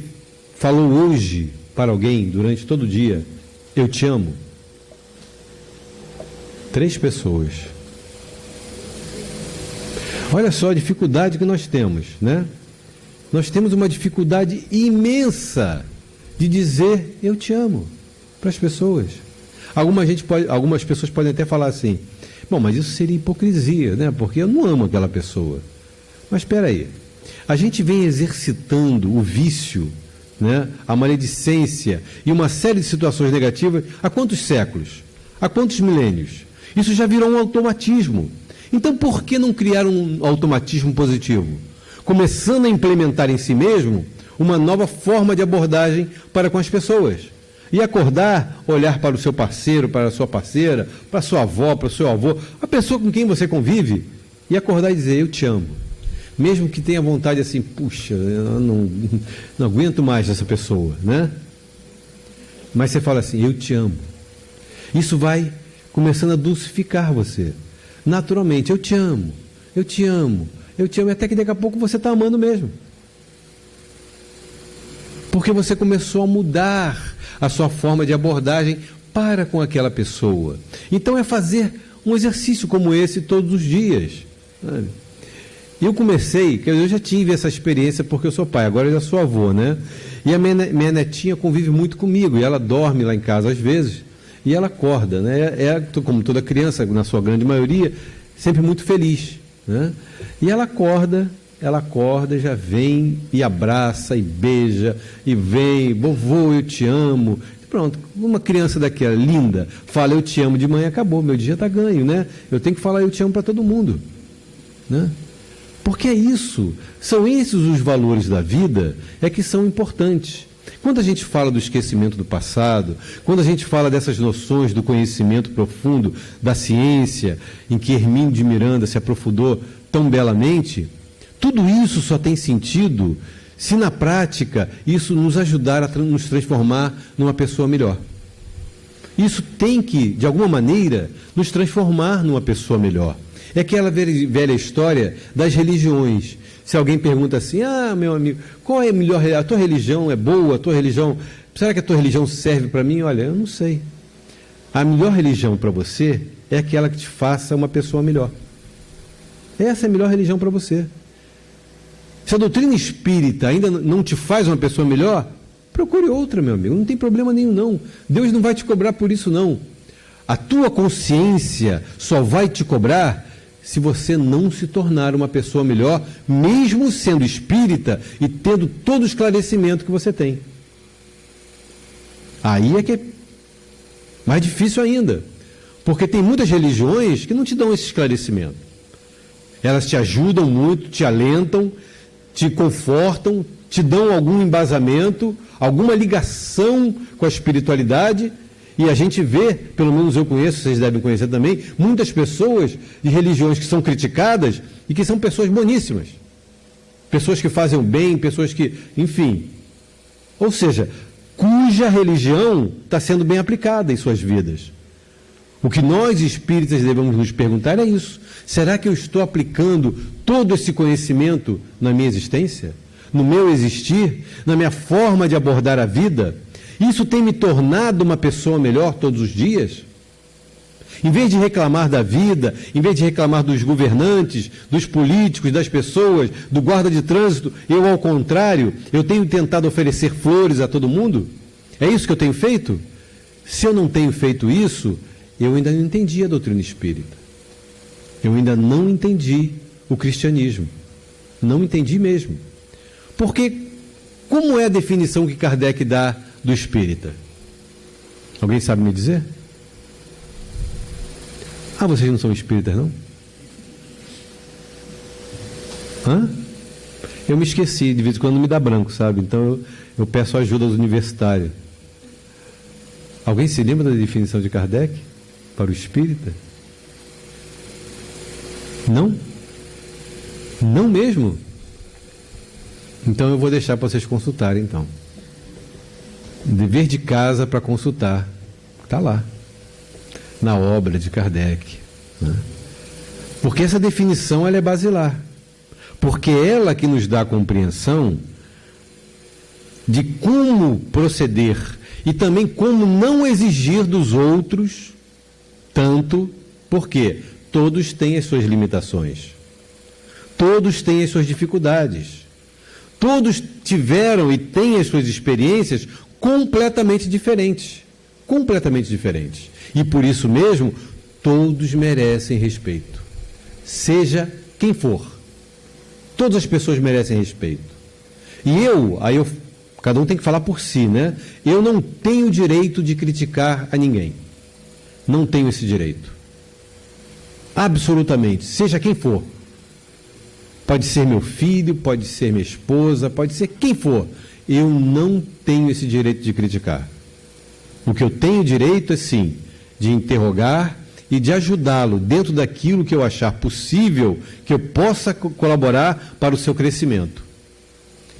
falou hoje para alguém, durante todo o dia, eu te amo? 3 pessoas. Olha só a dificuldade que nós temos, né? Nós temos uma dificuldade imensa de dizer eu te amo para as pessoas. Algumas pessoas podem até falar assim, bom, mas isso seria hipocrisia, né? Porque eu não amo aquela pessoa. Mas espera aí, a gente vem exercitando o vício, né? A maledicência e uma série de situações negativas há quantos séculos? Há quantos milênios? Isso já virou um automatismo. Então, por que não criar um automatismo positivo? Começando a implementar em si mesmo uma nova forma de abordagem para com as pessoas. E acordar, olhar para o seu parceiro, para a sua parceira, para a sua avó, para o seu avô, a pessoa com quem você convive, e acordar e dizer, eu te amo. Mesmo que tenha vontade assim, puxa, eu não aguento mais essa pessoa, né? Mas você fala assim, eu te amo. Isso vai começando a dulcificar você. Naturalmente, eu te amo, eu te amo, eu te amo, até que daqui a pouco você está amando mesmo. Porque você começou a mudar a sua forma de abordagem para com aquela pessoa. Então é fazer um exercício como esse todos os dias. Sabe? Eu comecei, eu já tive essa experiência porque eu sou pai, agora eu já sou avô, né? E a minha netinha convive muito comigo, e ela dorme lá em casa às vezes, e ela acorda, né? Como toda criança, na sua grande maioria, sempre muito feliz, né? E ela acorda, já vem e abraça e beija, e vem, vovô, eu te amo. Pronto, uma criança daquela linda fala eu te amo de manhã, acabou, meu dia está ganho, né? Eu tenho que falar eu te amo para todo mundo, né? Porque é isso, são esses os valores da vida, é que são importantes. Quando a gente fala do esquecimento do passado, quando a gente fala dessas noções do conhecimento profundo, da ciência, em que Hermínio de Miranda se aprofundou tão belamente, tudo isso só tem sentido se na prática isso nos ajudar a nos transformar numa pessoa melhor. Isso tem que, de alguma maneira, nos transformar numa pessoa melhor. É aquela velha história das religiões. Se alguém pergunta assim, meu amigo, qual é a melhor, a tua religião é boa, a tua religião, será que a tua religião serve para mim? Olha, eu não sei. A melhor religião para você é aquela que te faça uma pessoa melhor. Essa é a melhor religião para você. Se a doutrina espírita ainda não te faz uma pessoa melhor, procure outra, meu amigo, não tem problema nenhum não. Deus não vai te cobrar por isso não. A tua consciência só vai te cobrar se você não se tornar uma pessoa melhor, mesmo sendo espírita e tendo todo o esclarecimento que você tem. Aí é que é mais difícil ainda, porque tem muitas religiões que não te dão esse esclarecimento. Elas te ajudam muito, te alentam, te confortam, te dão algum embasamento, alguma ligação com a espiritualidade. E a gente vê, pelo menos eu conheço, vocês devem conhecer também, muitas pessoas de religiões que são criticadas e que são pessoas boníssimas. Pessoas que fazem o bem, pessoas que, enfim. Ou seja, cuja religião está sendo bem aplicada em suas vidas. O que nós espíritas devemos nos perguntar é isso. Será que eu estou aplicando todo esse conhecimento na minha existência? No meu existir? Na minha forma de abordar a vida? Isso tem me tornado uma pessoa melhor todos os dias? Em vez de reclamar da vida, em vez de reclamar dos governantes, dos políticos, das pessoas, do guarda de trânsito, eu, ao contrário, eu tenho tentado oferecer flores a todo mundo? É isso que eu tenho feito? Se eu não tenho feito isso, eu ainda não entendi a doutrina espírita. Eu ainda não entendi o cristianismo. Não entendi mesmo. Porque, como é a definição que Kardec dá do espírita? Alguém sabe me dizer? Vocês não são espíritas, não? Eu me esqueci, de vez em quando me dá branco, sabe? Então eu peço ajuda aos universitários. Alguém se lembra da definição de Kardec para o espírita? Não? Não mesmo? Então eu vou deixar para vocês consultarem, então. Dever de casa para consultar. Está lá. Na obra de Kardec. Né? Porque essa definição ela é basilar. Porque ela que nos dá a compreensão de como proceder e também como não exigir dos outros tanto, porque todos têm as suas limitações. Todos têm as suas dificuldades. Todos tiveram e têm as suas experiências completamente diferentes. Completamente diferentes. E por isso mesmo, todos merecem respeito. Seja quem for. Todas as pessoas merecem respeito. E cada um tem que falar por si, né? Eu não tenho direito de criticar a ninguém. Não tenho esse direito. Absolutamente, seja quem for. Pode ser meu filho, pode ser minha esposa, pode ser quem for. Eu não tenho esse direito de criticar. O que eu tenho direito é, sim, de interrogar e de ajudá-lo dentro daquilo que eu achar possível, que eu possa colaborar para o seu crescimento.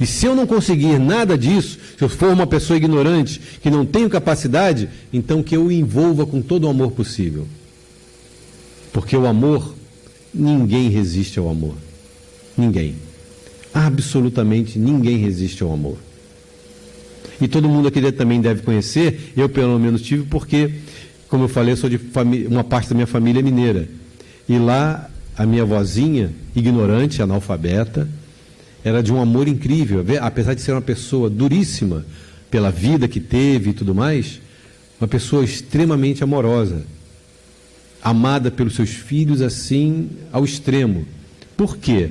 E se eu não conseguir nada disso, se eu for uma pessoa ignorante, que não tenho capacidade, então que eu o envolva com todo o amor possível. Porque o amor, ninguém resiste ao amor. Ninguém. Absolutamente ninguém resiste ao amor. E todo mundo aqui também deve conhecer, eu pelo menos tive, porque, como eu falei, eu sou de uma parte da minha família é mineira. E lá, a minha vozinha, ignorante, analfabeta, era de um amor incrível, apesar de ser uma pessoa duríssima pela vida que teve e tudo mais, uma pessoa extremamente amorosa, amada pelos seus filhos assim ao extremo. Por quê?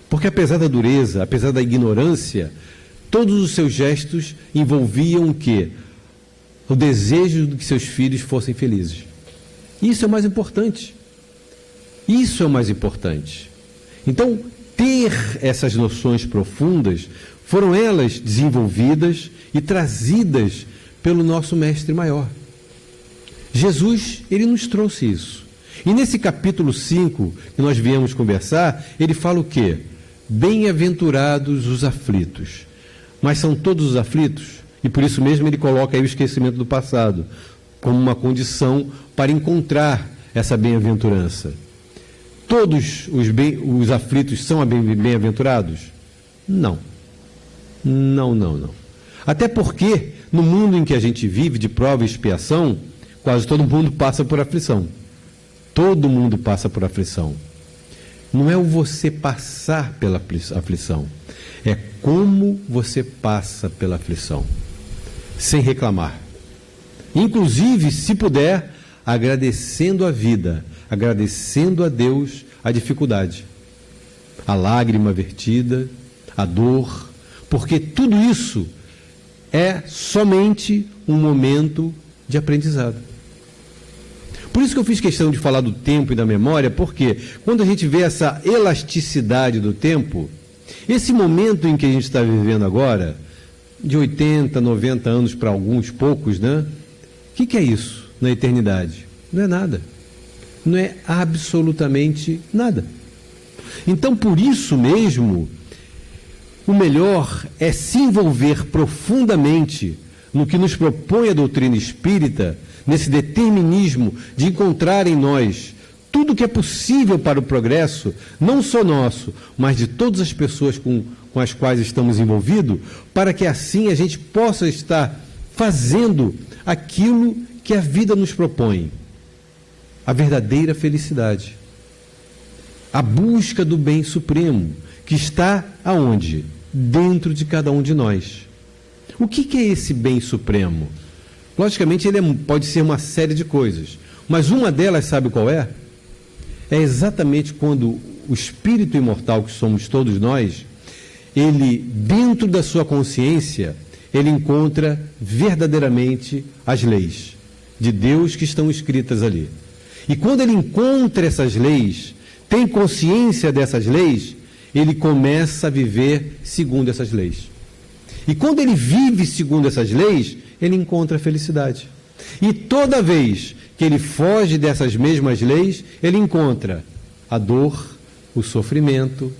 Porque apesar da dureza, apesar da ignorância, todos os seus gestos envolviam o quê? O desejo de que seus filhos fossem felizes. Isso é o mais importante. Isso é o mais importante. Então, ter essas noções profundas, foram elas desenvolvidas e trazidas pelo nosso Mestre Maior. Jesus, ele nos trouxe isso. E nesse capítulo 5, que nós viemos conversar, ele fala o quê? Bem-aventurados os aflitos. Mas são todos os aflitos? E por isso mesmo ele coloca aí o esquecimento do passado, como uma condição para encontrar essa bem-aventurança. Todos os aflitos são bem-aventurados? Não. Não. Até porque, no mundo em que a gente vive, de prova e expiação, quase todo mundo passa por aflição. Todo mundo passa por aflição. Não é o você passar pela aflição, é como você passa pela aflição, sem reclamar. Inclusive, se puder, agradecendo a vida, agradecendo a Deus a dificuldade, a lágrima vertida, a dor, porque tudo isso é somente um momento de aprendizado. Por isso que eu fiz questão de falar do tempo e da memória, porque quando a gente vê essa elasticidade do tempo, esse momento em que a gente está vivendo agora, de 80, 90 anos para alguns poucos, né? O que é isso na eternidade? Não é nada. Não é absolutamente nada. Então, por isso mesmo, o melhor é se envolver profundamente no que nos propõe a doutrina espírita, nesse determinismo de encontrar em nós tudo o que é possível para o progresso, não só nosso, mas de todas as pessoas com as quais estamos envolvidos, para que assim a gente possa estar fazendo aquilo que a vida nos propõe. A verdadeira felicidade. A busca do bem supremo, que está aonde? Dentro de cada um de nós. O que é esse bem supremo? Logicamente, ele pode ser uma série de coisas, mas uma delas, sabe qual é? É exatamente quando o espírito imortal que somos todos nós, ele, dentro da sua consciência, ele encontra verdadeiramente as leis de Deus que estão escritas ali. E quando ele encontra essas leis, tem consciência dessas leis, ele começa a viver segundo essas leis. E quando ele vive segundo essas leis, ele encontra a felicidade. E toda vez que ele foge dessas mesmas leis, ele encontra a dor, o sofrimento,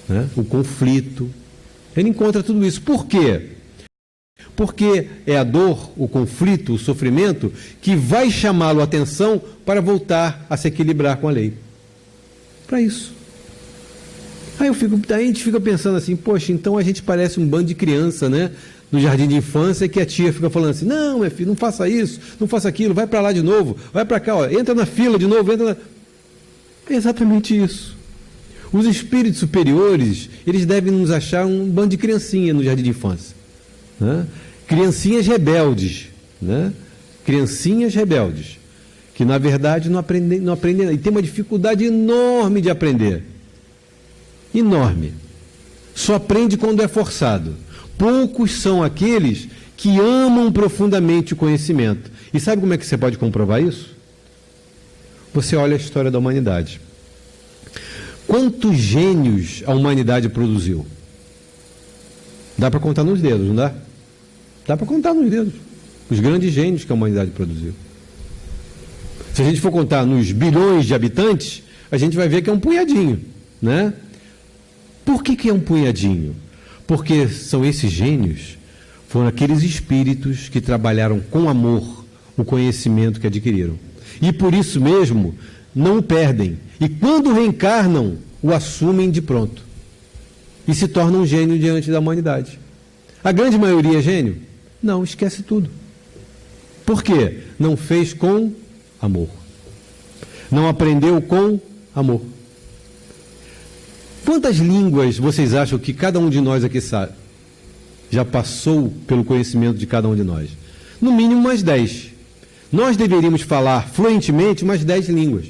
né? O conflito. Ele encontra tudo isso. Por quê? Porque é a dor, o conflito, o sofrimento que vai chamá-lo a atenção para voltar a se equilibrar com a lei. Para isso. Aí a gente fica pensando assim, poxa, então a gente parece um bando de criança, né? No jardim de infância, que a tia fica falando assim, não, meu filho, não faça isso, não faça aquilo, vai para lá de novo, vai para cá, ó, entra na fila de novo, entra na... É exatamente isso. Os espíritos superiores, eles devem nos achar um bando de criancinha no jardim de infância, né? Criancinhas rebeldes, né? Criancinhas rebeldes, que na verdade não aprendem, e tem uma dificuldade enorme de aprender. Enorme. Só aprende quando é forçado. Poucos são aqueles que amam profundamente o conhecimento. E sabe como é que você pode comprovar isso? você olha a história da humanidade. Quantos gênios a humanidade produziu? Dá para contar nos dedos, não dá? Dá para contar nos dedos. Os grandes gênios que a humanidade produziu. Se a gente for contar nos bilhões de habitantes, a gente vai ver que é um punhadinho, né? Por que é um punhadinho? Porque são esses gênios, foram aqueles espíritos que trabalharam com amor o conhecimento que adquiriram. E por isso mesmo, não o perdem. E quando reencarnam, o assumem de pronto. E se tornam um gênio diante da humanidade. A grande maioria é gênio? Não, esquece tudo. Por quê? Não fez com amor. Não aprendeu com amor. Quantas línguas vocês acham que cada um de nós aqui sabe? Já passou pelo conhecimento de cada um de nós? No mínimo umas 10. Nós deveríamos falar fluentemente umas 10 línguas.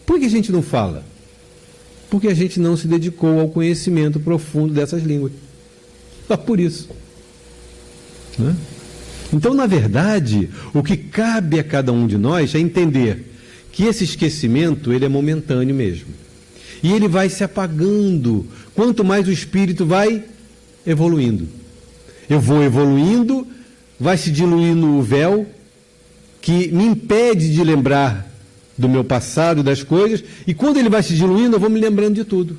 Por que a gente não fala? Porque a gente não se dedicou ao conhecimento profundo dessas línguas. Só por isso. Né? Então, na verdade, o que cabe a cada um de nós é entender que esse esquecimento ele é momentâneo mesmo. E ele vai se apagando quanto mais o espírito vai evoluindo. Eu vou evoluindo, vai se diluindo o véu que me impede de lembrar do meu passado, das coisas, e quando ele vai se diluindo, eu vou me lembrando de tudo.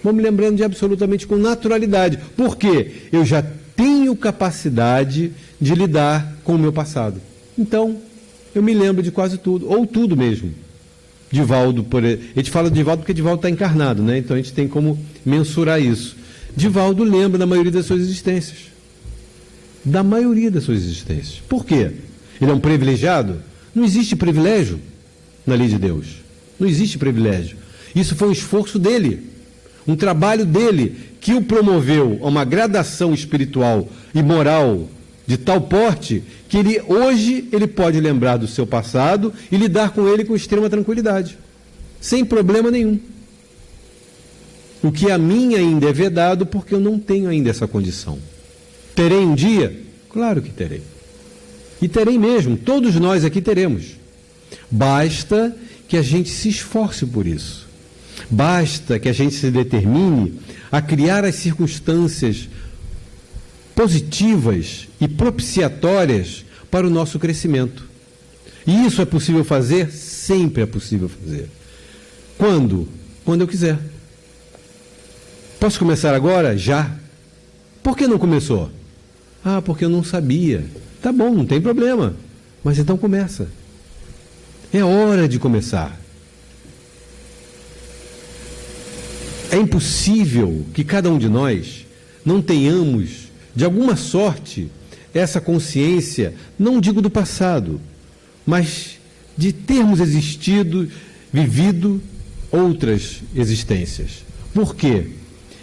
Vou me lembrando de absolutamente com naturalidade. Por quê? Eu já tenho capacidade de lidar com o meu passado. Então, eu me lembro de quase tudo, ou tudo mesmo. Divaldo, a gente fala de Divaldo porque Divaldo está encarnado, né? Então a gente tem como mensurar isso. Divaldo lembra da maioria das suas existências. Da maioria das suas existências. Por quê? Ele é um privilegiado? Não existe privilégio na lei de Deus. Não existe privilégio. Isso foi um esforço dele, um trabalho dele, que o promoveu a uma gradação espiritual e moral de tal porte que hoje ele pode lembrar do seu passado e lidar com ele com extrema tranquilidade, sem problema nenhum. O que a mim ainda é vedado porque eu não tenho ainda essa condição. Terei um dia? Claro que terei. E terei mesmo, todos nós aqui teremos. Basta que a gente se esforce por isso. Basta que a gente se determine a criar as circunstâncias positivas e propiciatórias para o nosso crescimento. E isso é possível fazer? Sempre é possível fazer. Quando? Quando eu quiser. Posso começar agora? Já. Por que não começou? Ah, porque eu não sabia. Tá bom, não tem problema. Mas então começa. É hora de começar. É impossível que cada um de nós não tenhamos, de alguma sorte, essa consciência, não digo do passado, mas de termos existido, vivido outras existências. Por quê?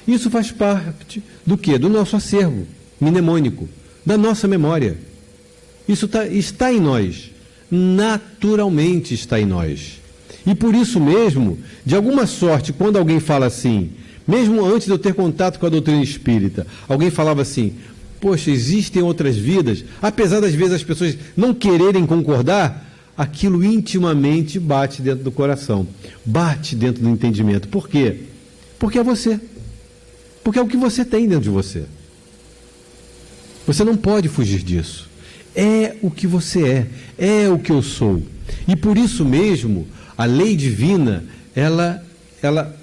Isso faz parte do quê? Do nosso acervo mnemônico, da nossa memória. Isso está em nós, naturalmente está em nós. E por isso mesmo, de alguma sorte, quando alguém fala assim, mesmo antes de eu ter contato com a doutrina espírita, alguém falava assim, poxa, existem outras vidas, apesar das vezes as pessoas não quererem concordar, aquilo intimamente bate dentro do coração, bate dentro do entendimento. Por quê? Porque é você. Porque é o que você tem dentro de você. Você não pode fugir disso. É o que você é o que eu sou. E por isso mesmo, a lei divina, ela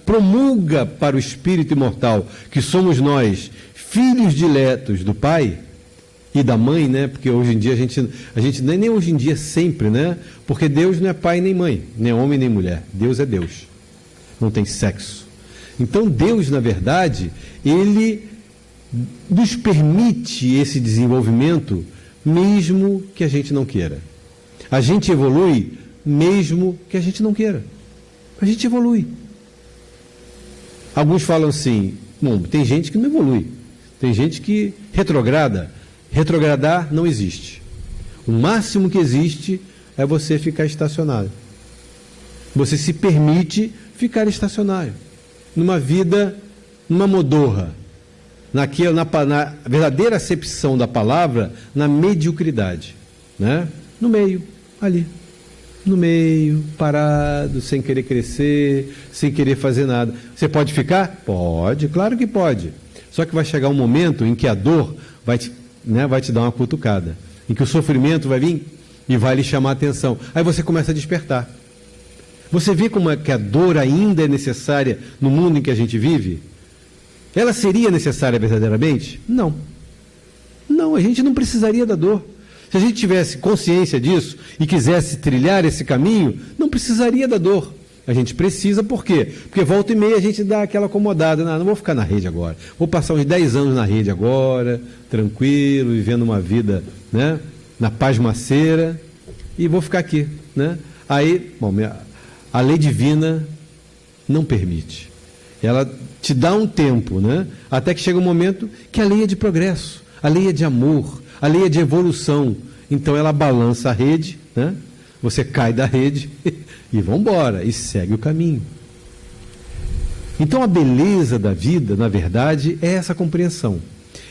promulga para o espírito imortal, que somos nós, filhos diletos do Pai e da Mãe, né? Porque hoje em dia a gente nem hoje em dia sempre, né? Porque Deus não é pai nem mãe, nem homem nem mulher. Deus é Deus. Não tem sexo. Então Deus, na verdade, Ele nos permite esse desenvolvimento, mesmo que a gente não queira. A gente evolui mesmo que a gente não queira. A gente evolui. Alguns falam assim, bom, tem gente que não evolui, tem gente que retrograda. Retrogradar não existe. O máximo que existe é você ficar estacionário. Você se permite ficar estacionário, numa vida, numa modorra, na verdadeira acepção da palavra, na mediocridade, né? No meio, ali. no meio, parado, sem querer crescer, sem querer fazer nada. Você pode ficar? Pode, claro que pode. Só que vai chegar um momento em que a dor vai te dar uma cutucada, em que o sofrimento vai vir e vai lhe chamar a atenção. Aí você começa a despertar. Você vê como é que a dor ainda é necessária no mundo em que a gente vive? Ela seria necessária verdadeiramente? Não. Não, a gente não precisaria da dor. Se a gente tivesse consciência disso e quisesse trilhar esse caminho, não precisaria da dor. A gente precisa, por quê? Porque volta e meia a gente dá aquela acomodada. Não vou ficar na rede agora. Vou passar uns 10 anos na rede agora, tranquilo, vivendo uma vida, né, na pasmaceira, e vou ficar aqui, né? Aí, bom, a lei divina não permite. Ela te dá um tempo, né? Até que chega um momento que a lei é de progresso, a lei é de amor, a lei é de evolução. Então ela balança a rede, né? Você cai da rede e vão embora, e segue o caminho. Então a beleza da vida, na verdade, é essa compreensão.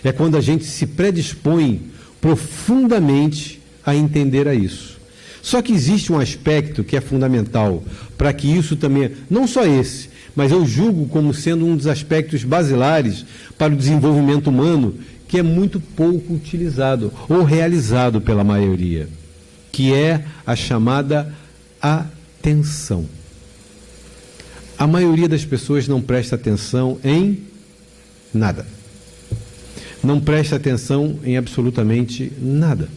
É quando a gente se predispõe profundamente a entender a isso. Só que existe um aspecto que é fundamental para que isso também, não só esse, mas eu julgo como sendo um dos aspectos basilares para o desenvolvimento humano, que é muito pouco utilizado ou realizado pela maioria, que é a chamada atenção. A maioria das pessoas não presta atenção em nada. Não presta atenção em absolutamente nada.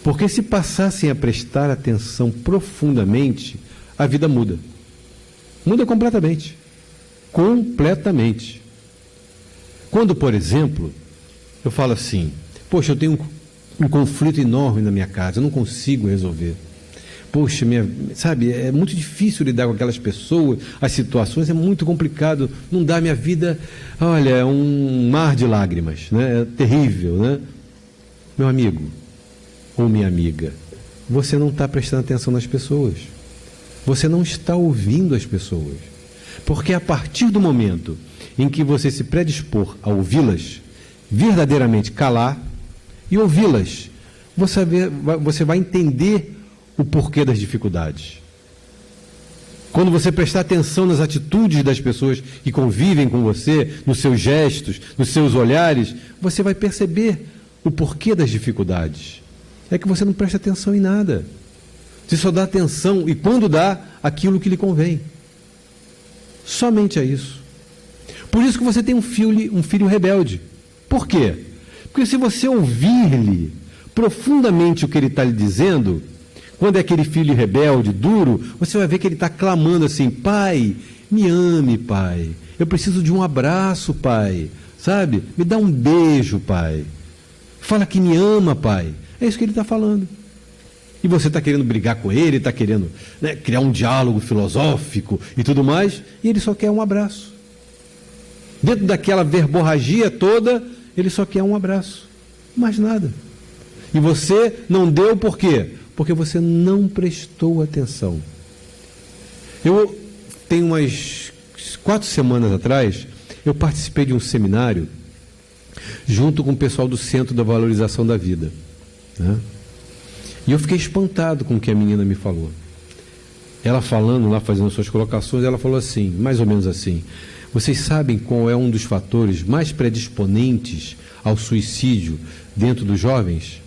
Porque se passassem a prestar atenção profundamente, a vida muda. Muda completamente. Completamente. Quando, por exemplo, eu falo assim, poxa, eu tenho um conflito enorme na minha casa, eu não consigo resolver. Poxa, sabe, é muito difícil lidar com aquelas pessoas, as situações, é muito complicado, não dá minha vida, olha, é um mar de lágrimas, né? É terrível, né? Meu amigo, ou minha amiga, você não está prestando atenção nas pessoas. Você não está ouvindo as pessoas. Porque a partir do momento em que você se predispor a ouvi-las, verdadeiramente calar e ouvi-las, você vai entender o porquê das dificuldades. Quando você prestar atenção nas atitudes das pessoas que convivem com você, nos seus gestos, nos seus olhares, você vai perceber o porquê das dificuldades. É que você não presta atenção em nada. Você só dá atenção, e quando dá, aquilo que lhe convém. Somente a isso. Por isso que você tem um filho rebelde. Por quê? Porque se você ouvir-lhe profundamente o que ele está lhe dizendo, quando é aquele filho rebelde, duro, você vai ver que ele está clamando assim, pai, me ame, pai. Eu preciso de um abraço, pai. Sabe? Me dá um beijo, pai. Fala que me ama, pai. É isso que ele está falando. E você está querendo brigar com ele, está querendo, né, criar um diálogo filosófico e tudo mais, e ele só quer um abraço. Dentro daquela verborragia toda, ele só quer um abraço. Mais nada. E você não deu por quê? Porque você não prestou atenção. Eu tenho umas 4 semanas atrás, eu participei de um seminário junto com o pessoal do Centro da Valorização da Vida, né? E eu fiquei espantado com o que a menina me falou. Ela falando lá, fazendo suas colocações, ela falou assim, mais ou menos assim, vocês sabem qual é um dos fatores mais predisponentes ao suicídio dentro dos jovens?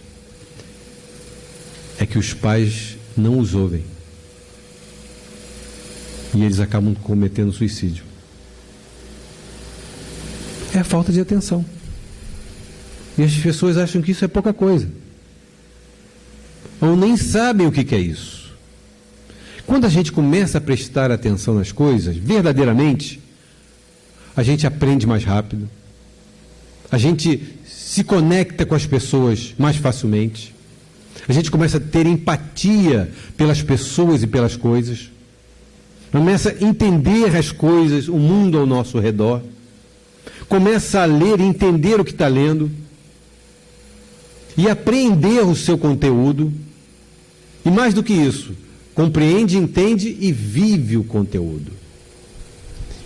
É que os pais não os ouvem. E eles acabam cometendo suicídio. É a falta de atenção. E as pessoas acham que isso é pouca coisa. Ou nem sabem o que é isso. Quando a gente começa a prestar atenção nas coisas, verdadeiramente, a gente aprende mais rápido, a gente se conecta com as pessoas mais facilmente, a gente começa a ter empatia pelas pessoas e pelas coisas, começa a entender as coisas, o mundo ao nosso redor, começa a ler e entender o que está lendo, e apreender o seu conteúdo, e mais do que isso, compreende, entende e vive o conteúdo.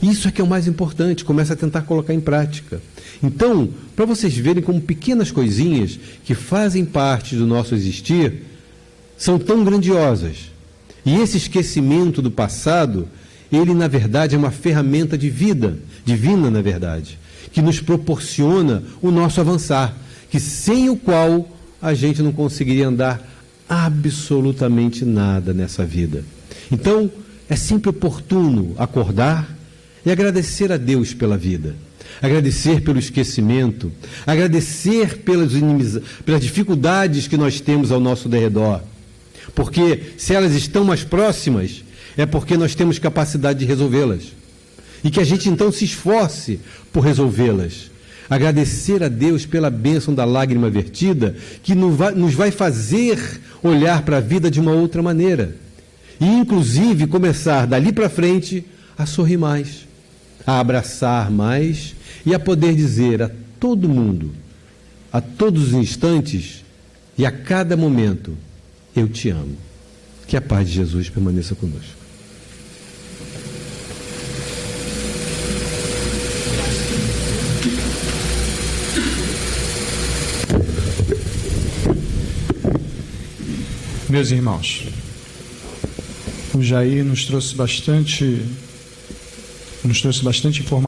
Isso é que é o mais importante, começa a tentar colocar em prática. Então, para vocês verem como pequenas coisinhas que fazem parte do nosso existir, são tão grandiosas, E esse esquecimento do passado, ele na verdade é uma ferramenta de vida, divina na verdade, que nos proporciona o nosso avançar, que sem o qual a gente não conseguiria andar absolutamente nada nessa vida. Então, é sempre oportuno acordar e agradecer a Deus pela vida, agradecer pelo esquecimento, agradecer pelas dificuldades que nós temos ao nosso derredor, porque se elas estão mais próximas, é porque nós temos capacidade de resolvê-las, e que a gente então se esforce por resolvê-las. Agradecer a Deus pela bênção da lágrima vertida, que nos vai fazer olhar para a vida de uma outra maneira, e inclusive começar dali para frente a sorrir mais, a abraçar mais e a poder dizer a todo mundo, a todos os instantes e a cada momento: eu te amo. Que a paz de Jesus permaneça conosco. Meus irmãos, o Jair nos trouxe bastante informação.